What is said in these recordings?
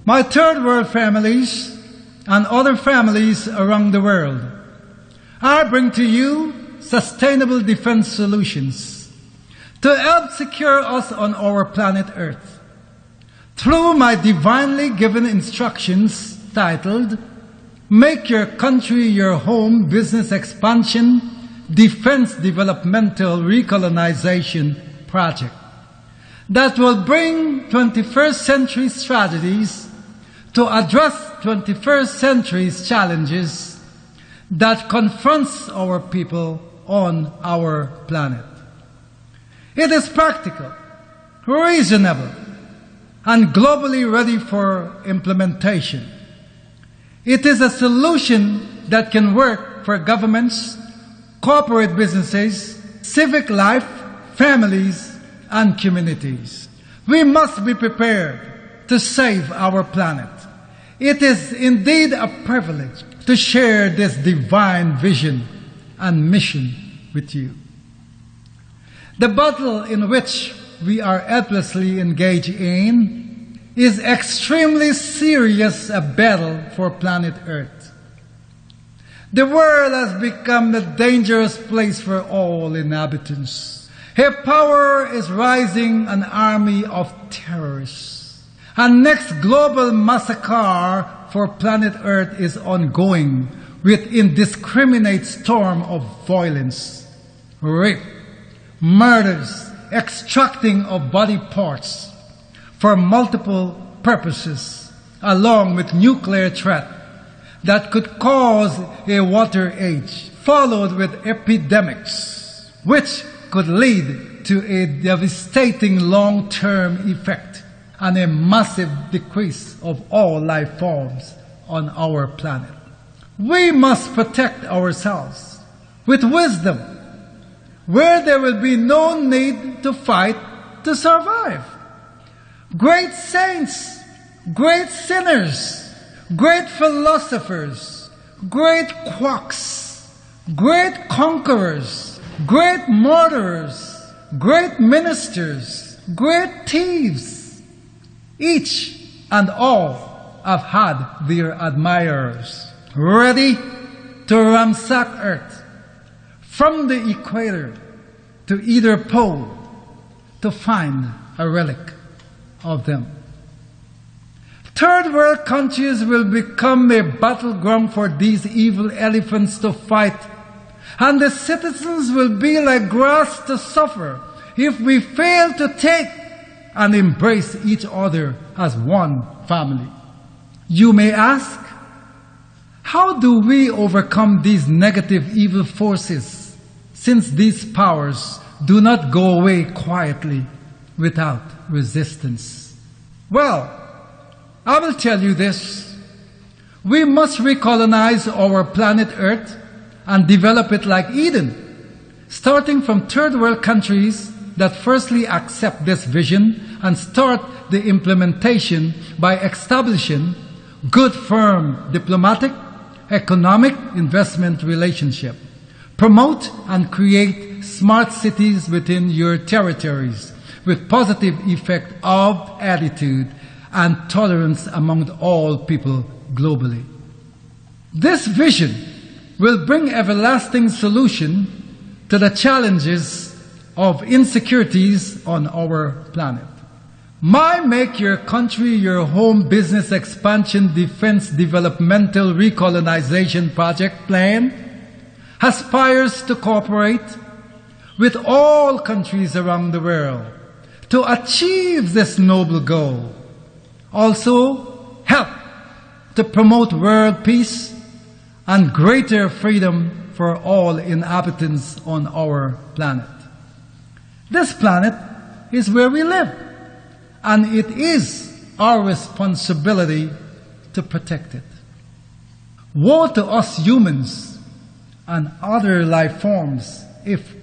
My third world families and other families around the world, I bring to you sustainable defense solutions to help secure us on our planet Earth. Through my divinely given instructions titled, Make Your Country Your Home Business Expansion Defense Developmental Recolonization Project, that will bring 21st century strategies to address 21st century's challenges that confronts our people on our planet. It is practical, reasonable, and globally ready for implementation. It is a solution that can work for governments, corporate businesses, civic life, families, and communities. We must be prepared to save our planet. It is indeed a privilege to share this divine vision and mission with you. The battle in which we are helplessly engaged in is extremely serious a battle for planet Earth. The world has become a dangerous place for all inhabitants. Her power is rising an army of terrorists. And next global massacre for planet Earth is ongoing with indiscriminate storm of violence, rape, murders, extracting of body parts for multiple purposes, along with nuclear threat that could cause a water age, followed with epidemics, which could lead to a devastating long-term effect and a massive decrease of all life forms on our planet. We must protect ourselves with wisdom, where there will be no need to fight to survive. Great saints, great sinners, great philosophers, great quacks, great conquerors, great murderers, great ministers, great thieves, each and all have had their admirers ready to ransack Earth from the equator to either pole to find a relic of them. Third world countries will become a battleground for these evil elephants to fight, and the citizens will be like grass to suffer if we fail to take and embrace each other as one family. You may ask, how do we overcome these negative evil forces, since these powers do not go away quietly without resistance? Well, I will tell you this. We must recolonize our planet Earth and develop it like Eden, starting from third world countries that firstly accept this vision and start the implementation by establishing good, firm diplomatic, economic investment relationship. Promote and create smart cities within your territories with positive effect of attitude and tolerance among all people globally. This vision will bring everlasting solution to the challenges of insecurities on our planet. My Make Your Country Your Home Business Expansion Defense Developmental Recolonization Project plan aspires to cooperate with all countries around the world to achieve this noble goal. Also, help to promote world peace and greater freedom for all inhabitants on our planet. This planet is where we live, and it is our responsibility to protect it. Woe to us humans and other life forms if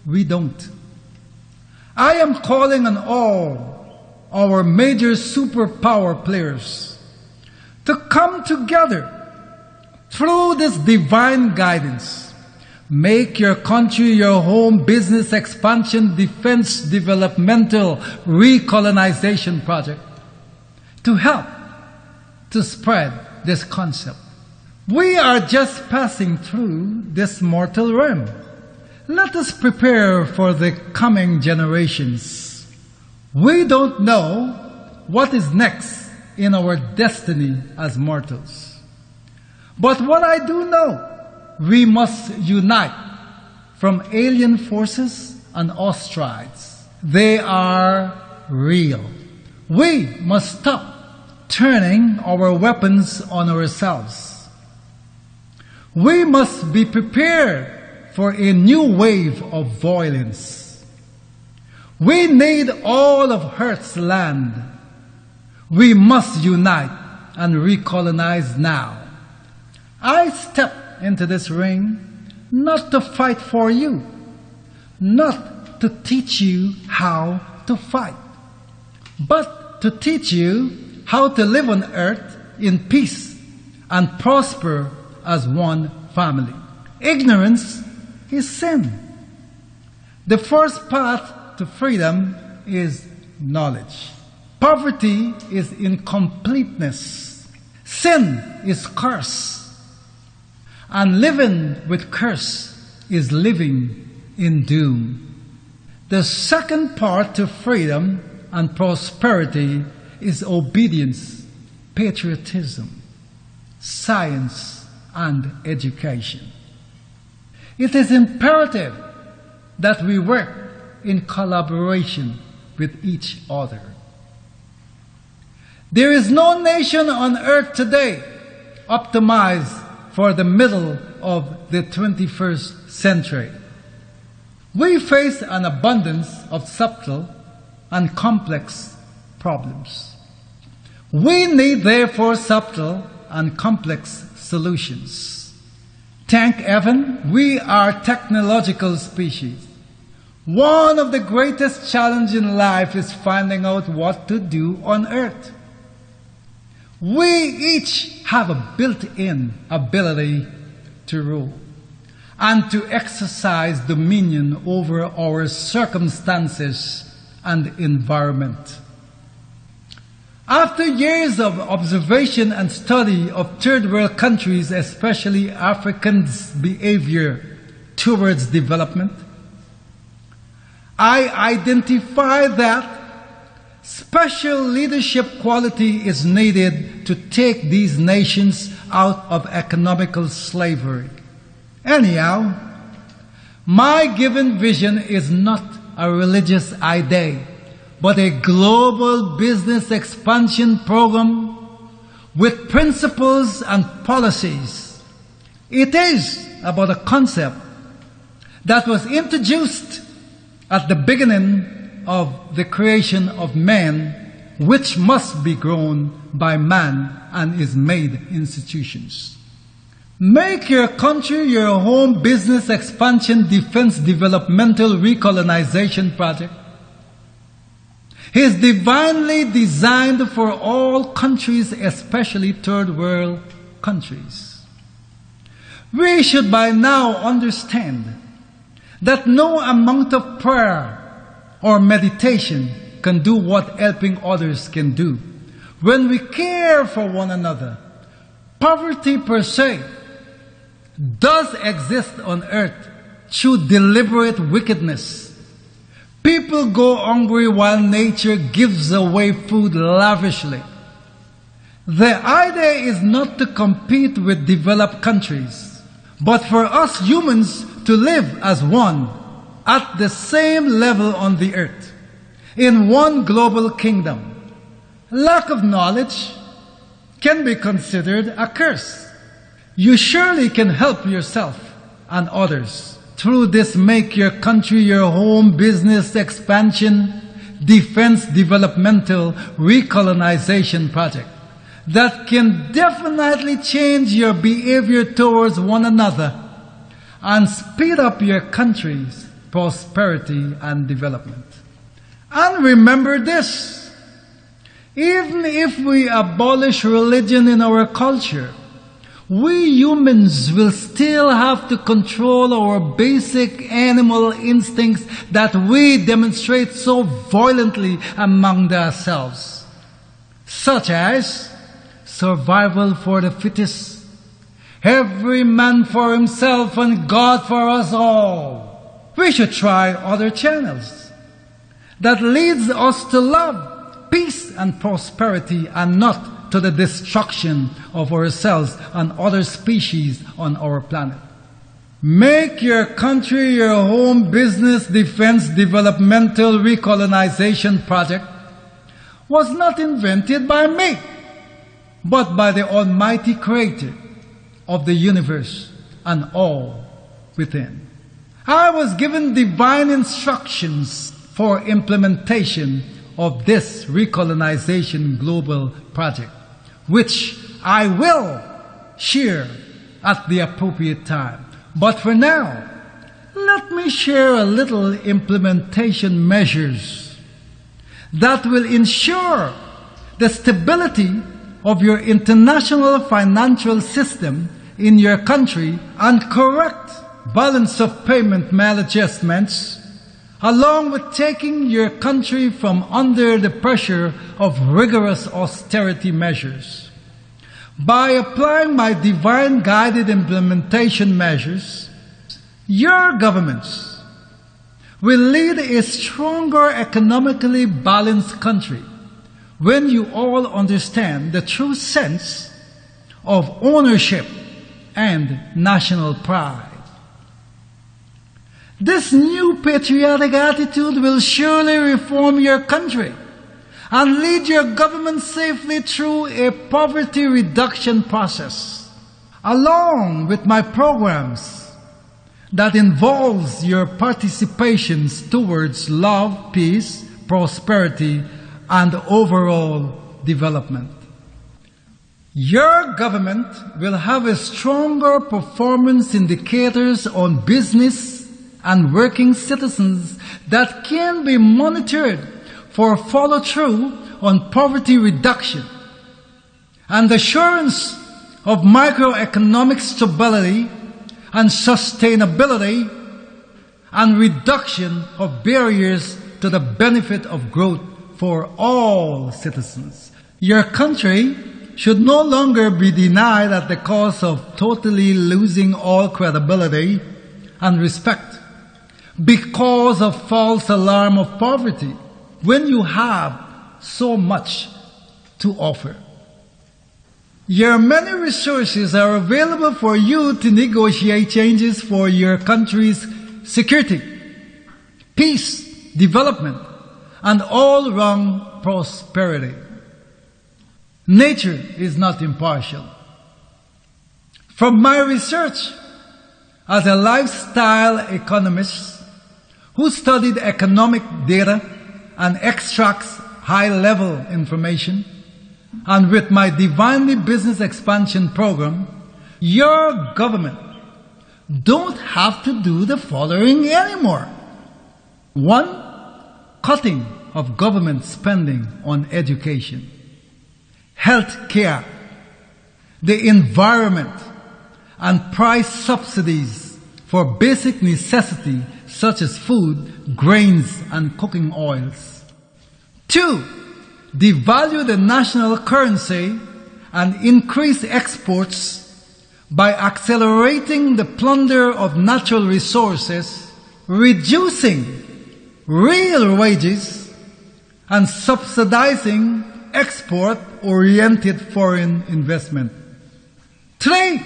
we don't. I am calling on all our major superpower players to come together through this divine guidance. Make Your Country Your Home Business Expansion Defense Developmental Recolonization Project to help to spread this concept. We are just passing through this mortal realm. Let us prepare for the coming generations. We don't know what is next in our destiny as mortals. But what I do know, we must unite from alien forces and ostrides. They are real. We must stop turning our weapons on ourselves. We must be prepared for a new wave of violence. We need all of Earth's land. We must unite and recolonize now. I step into this ring not to fight for you, not to teach you how to fight, but to teach you how to live on earth in peace and prosper as one family. Ignorance is sin. The first path to freedom is knowledge. Poverty is incompleteness. Sin is curse. And living with curse is living in doom. The second part to freedom and prosperity is obedience, patriotism, science, and education. It is imperative that we work in collaboration with each other. There is no nation on earth today optimized for the middle of the 21st century. We face an abundance of subtle and complex problems. We need therefore subtle and complex solutions. Thank heaven, we are technological species. One of the greatest challenges in life is finding out what to do on earth. We each have a built-in ability to rule and to exercise dominion over our circumstances and environment. After years of observation and study of third world countries, especially Africans' behavior towards development, I identify that special leadership quality is needed to take these nations out of economical slavery. Anyhow, my given vision is not a religious idea, but a global business expansion program with principles and policies. It is about a concept that was introduced at the beginning of the creation of man, which must be grown by man and is made institutions. Make your country your home business expansion defense developmental recolonization project is divinely designed for all countries, especially third world countries. We should by now understand that no amount of prayer or meditation can do what helping others can do. When we care for one another, poverty per se does exist on earth through deliberate wickedness. People go hungry while nature gives away food lavishly. The idea is not to compete with developed countries, but for us humans to live as one, at the same level on the earth, in one global kingdom. Lack of knowledge can be considered a curse. You surely can help yourself and others through this Make Your Country Your Home business expansion, defense developmental recolonization project that can definitely change your behavior towards one another and speed up your country's prosperity and development. And remember this, even if we abolish religion in our culture, we humans will still have to control our basic animal instincts that we demonstrate so violently among ourselves, such as survival for the fittest, every man for himself and God for us all. We should try other channels that leads us to love, peace and prosperity, and not to the destruction of ourselves and other species on our planet. Make your country your home business defense developmental recolonization project was not invented by me, but by the Almighty Creator of the universe and all within. I was given divine instructions for implementation of this recolonization global project, which I will share at the appropriate time. But for now, let me share a little implementation measures that will ensure the stability of your international financial system in your country and correct balance of payment maladjustments, along with taking your country from under the pressure of rigorous austerity measures. By applying my divine guided implementation measures, your governments will lead a stronger economically balanced country when you all understand the true sense of ownership and national pride. This new patriotic attitude will surely reform your country and lead your government safely through a poverty reduction process, along with my programs that involves your participations towards love, peace, prosperity, and overall development. Your government will have a stronger performance indicators on business and working citizens that can be monitored for follow-through on poverty reduction and assurance of microeconomic stability and sustainability and reduction of barriers to the benefit of growth for all citizens. Your country should no longer be denied at the cost of totally losing all credibility and respect because of false alarm of poverty, when you have so much to offer. Your many resources are available for you to negotiate changes for your country's security, peace, development, and all-round prosperity. Nature is not impartial. From my research as a lifestyle economist who studied economic data and extracts high-level information, and with my Divinely Business Expansion program, your government don't have to do the following anymore. 1. Cutting of government spending on education, health care, the environment, and price subsidies for basic necessity such as food, grains, and cooking oils. 2. Devalue the national currency and increase exports by accelerating the plunder of natural resources, reducing real wages, and subsidizing export-oriented foreign investment. 3.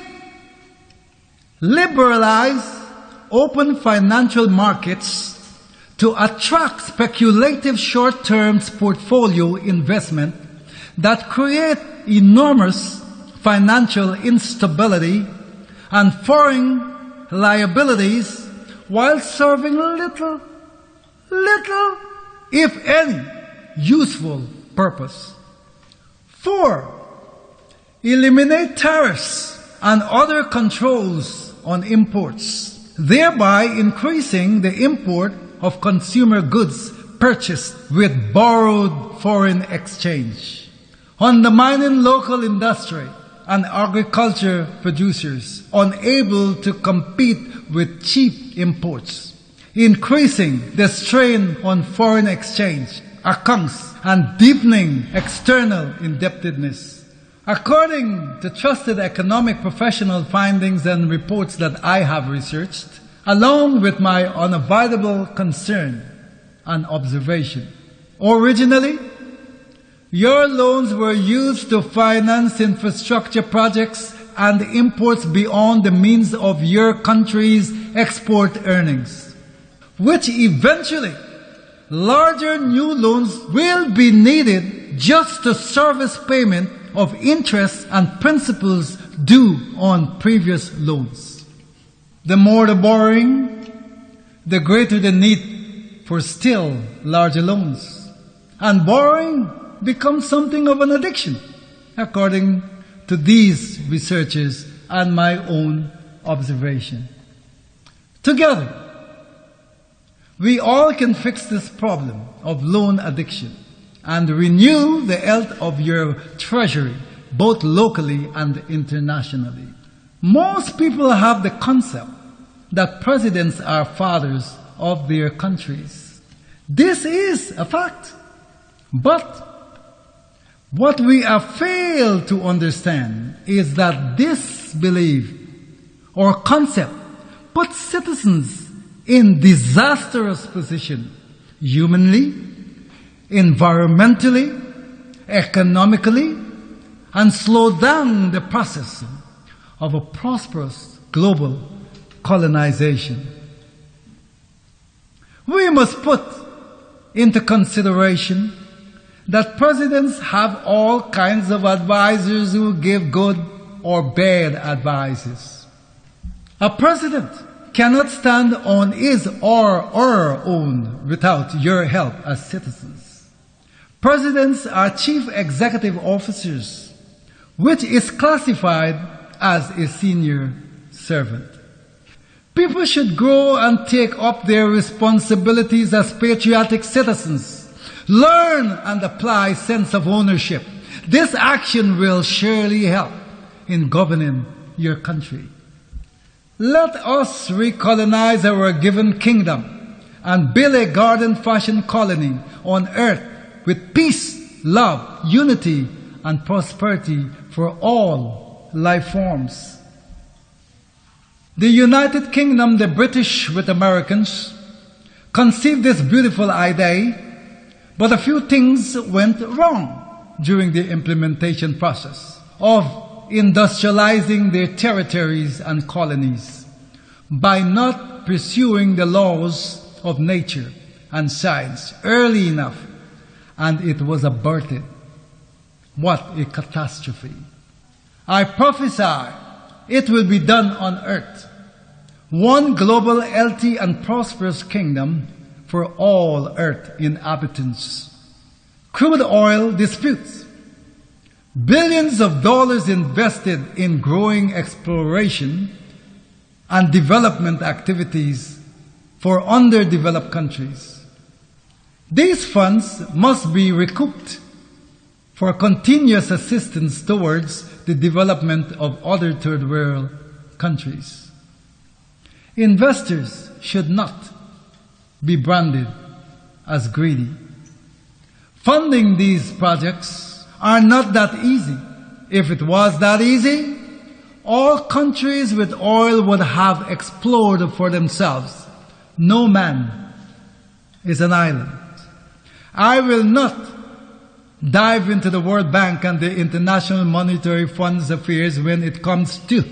Liberalize open financial markets to attract speculative short-term portfolio investment that create enormous financial instability and foreign liabilities while serving little, if any, useful purpose. 4. Eliminate tariffs and other controls on imports, thereby increasing the import of consumer goods purchased with borrowed foreign exchange, undermining local industry and agriculture producers unable to compete with cheap imports, increasing the strain on foreign exchange accounts and deepening external indebtedness. According to trusted economic professional findings and reports that I have researched, along with my unavoidable concern and observation, originally, your loans were used to finance infrastructure projects and imports beyond the means of your country's export earnings, which eventually larger new loans will be needed just to service payment of interest and principals due on previous loans. The more the borrowing, the greater the need for still larger loans. And borrowing becomes something of an addiction, according to these researchers and my own observation. Together, we all can fix this problem of loan addiction and renew the health of your treasury, both locally and internationally. Most people have the concept that presidents are fathers of their countries. This is a fact. But what we have failed to understand is that this belief or concept puts citizens in disastrous position, humanly, environmentally, economically, and slow down the process of a prosperous global colonization. We must put into consideration that presidents have all kinds of advisors who give good or bad advices. A president cannot stand on his or her own without your help as citizens. Presidents are chief executive officers, which is classified as a senior servant. People should grow and take up their responsibilities as patriotic citizens. Learn and apply sense of ownership. This action will surely help in governing your country. Let us recolonize our given kingdom and build a garden-fashion colony on earth with peace, love, unity, and prosperity for all life forms. The United Kingdom, the British with Americans, conceived this beautiful idea, but a few things went wrong during the implementation process of industrializing their territories and colonies by not pursuing the laws of nature and science early enough, and it was aborted. What a catastrophe. I prophesy it will be done on earth. One global, healthy, and prosperous kingdom for all earth inhabitants. Crude oil disputes. Billions of dollars invested in growing exploration and development activities for underdeveloped countries. These funds must be recouped for continuous assistance towards the development of other third world countries. Investors should not be branded as greedy. Funding these projects are not that easy. If it was that easy, all countries with oil would have explored for themselves. No man is an island. I will not dive into the World Bank and the International Monetary Fund's affairs when it comes to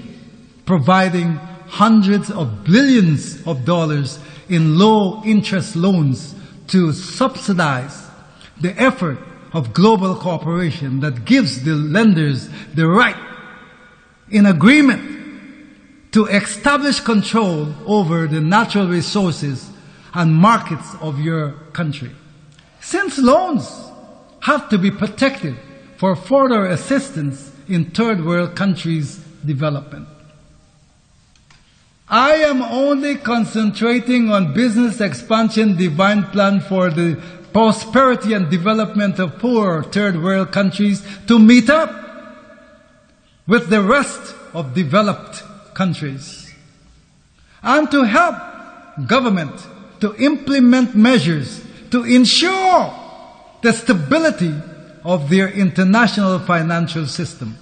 providing hundreds of billions of dollars in low-interest loans to subsidize the effort of global cooperation that gives the lenders the right, in agreement, to establish control over the natural resources and markets of your country. Since loans have to be protected for further assistance in third world countries' development. I am only concentrating on business expansion divine plan for the prosperity and development of poor third world countries to meet up with the rest of developed countries, and to help government to implement measures to ensure the stability of their international financial system.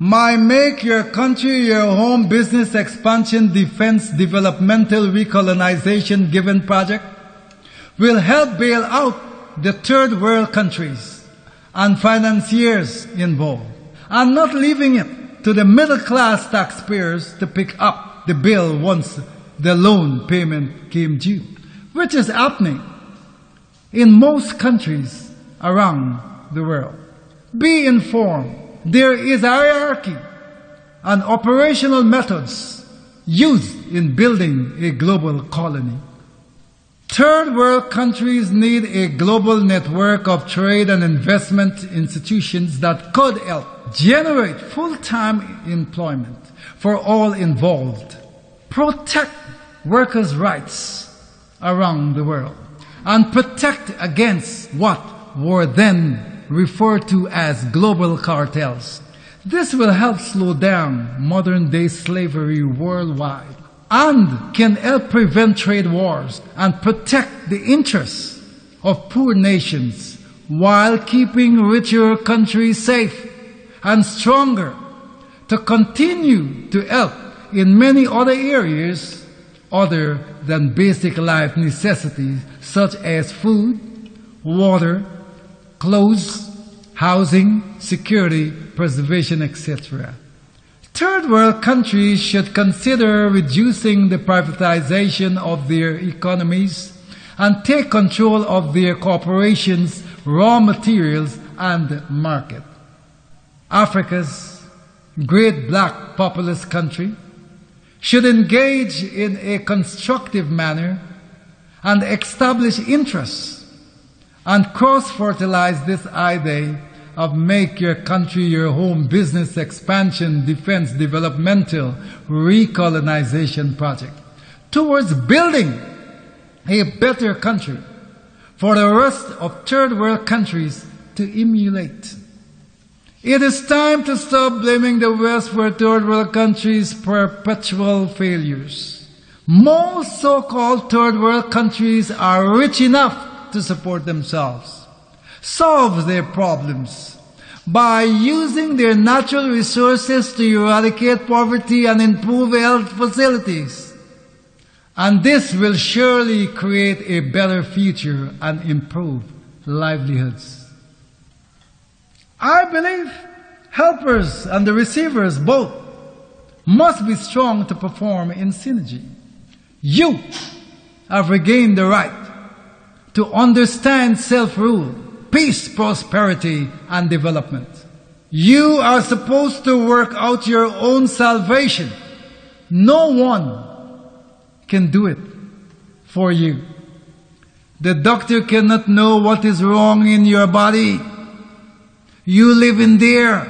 My Make Your Country Your Home Business Expansion Defense Developmental Recolonization Given Project will help bail out the third world countries and financiers involved, and not leaving it to the middle class taxpayers to pick up the bill once the loan payment came due, which is happening in most countries around the world. Be informed. There is a hierarchy and operational methods used in building a global colony. Third world countries need a global network of trade and investment institutions that could help generate full-time employment for all involved, protect workers' rights around the world, and protect against what were then referred to as global cartels. This will help slow down modern-day slavery worldwide and can help prevent trade wars and protect the interests of poor nations while keeping richer countries safe and stronger to continue to help in many other areas other than basic life necessities such as food, water, clothes, housing, security, preservation, etc. Third world countries should consider reducing the privatization of their economies and take control of their corporations, raw materials, and market. Africa's great black populous country should engage in a constructive manner and establish interests and cross-fertilize this idea of Make Your Country Your Home Business Expansion Defense Developmental Recolonization Project towards building a better country for the rest of third world countries to emulate. It is time to stop blaming the West for third world countries' perpetual failures. Most so-called third world countries are rich enough to support themselves, solve their problems by using their natural resources to eradicate poverty and improve health facilities. And this will surely create a better future and improve livelihoods. I believe helpers and the receivers both must be strong to perform in synergy. You have regained the right to understand self-rule, peace, prosperity, and development. You are supposed to work out your own salvation. No one can do it for you. The doctor cannot know what is wrong in your body. You live in there.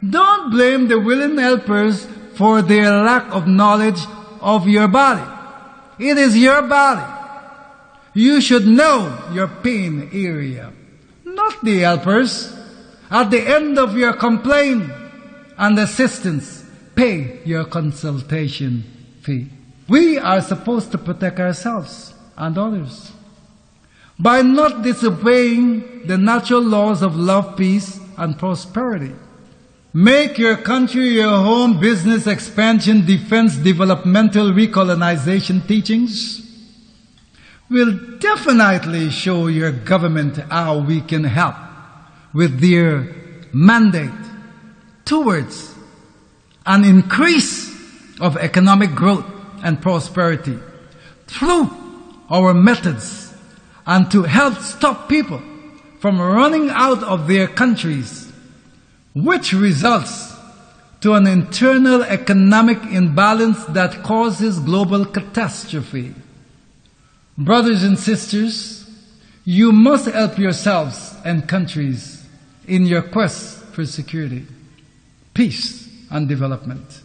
Don't blame the willing helpers for their lack of knowledge of your body. It is your body. You should know your pain area, not the helpers. At the end of your complaint and assistance, pay your consultation fee. We are supposed to protect ourselves and others by not disobeying the natural laws of love, peace, and prosperity. Make Your Country Your Home Business Expansion Defense Developmental Recolonization teachings will definitely show your government how we can help with their mandate towards an increase of economic growth and prosperity through our methods, and to help stop people from running out of their countries, which results to an internal economic imbalance that causes global catastrophe. Brothers and sisters, you must help yourselves and countries in your quest for security, peace, and development.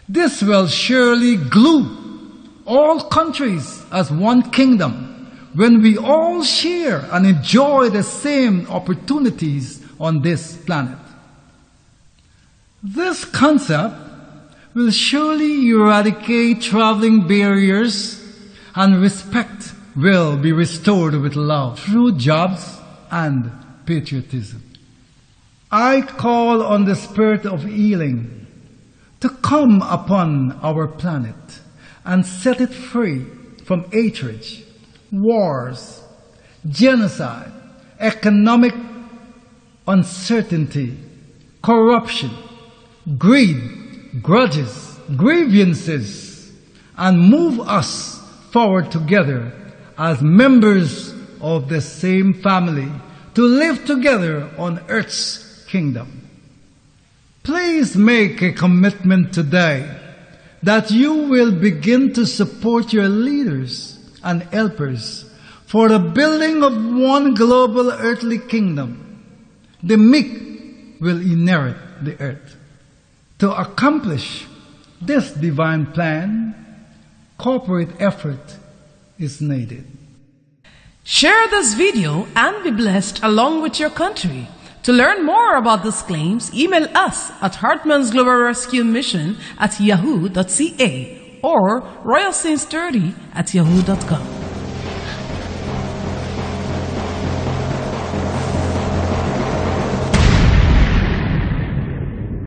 This will surely glue all countries as one kingdom when we all share and enjoy the same opportunities on this planet. This concept will surely eradicate traveling barriers, and respect will be restored with love through jobs and patriotism. I call on the spirit of healing to come upon our planet and set it free from hatred, wars, genocide, economic uncertainty, corruption, greed, grudges, grievances, and move us forward together as members of the same family to live together on earth's kingdom. Please make a commitment today that you will begin to support your leaders and helpers for the building of one global earthly kingdom. The meek will inherit the earth. To accomplish this divine plan, corporate effort is needed. Share this video and be blessed along with your country. To learn more about these claims, email us at Hartman's Global Rescue Mission at yahoo.ca or royalsaints30@yahoo.com.